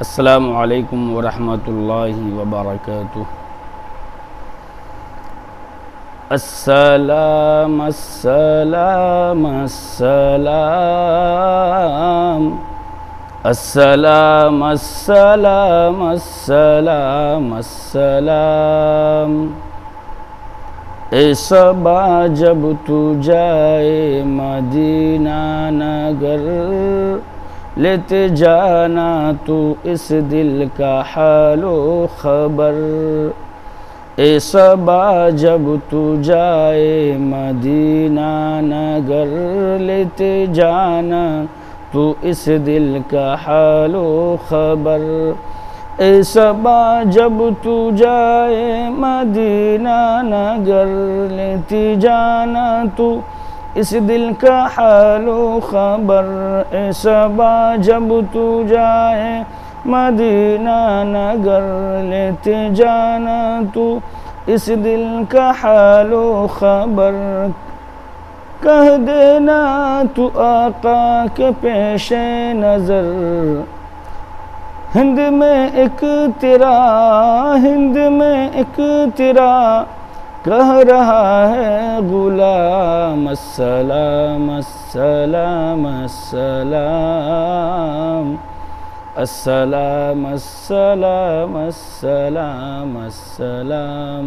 السلام علیکم ورحمۃ اللہ وبرکاتہ۔ السلام السلام السلام السلام السلام السلام السلام۔ اے صبا جب تو جائے مدینہ نگر، لیتے جانا تو اس دل کا حال و خبر۔ اے صبا جب تو جائے مدینہ نگر، لیتے جانا تو اس دل کا حال و خبر۔ اے صبا جب تو جائے مدینہ نگر، لیتے جانا تو اس دل کا حال و خبر۔ اے صبا جب تو جائے مدینہ نگر، لیتے جانا تو اس دل کا حال و خبر۔ کہہ دینا تو آقا کے پیش نظر، ہند میں ایک تیرا کہہ رہا ہے غلام، السلام السلام السلام السلام السلام السلام السلام۔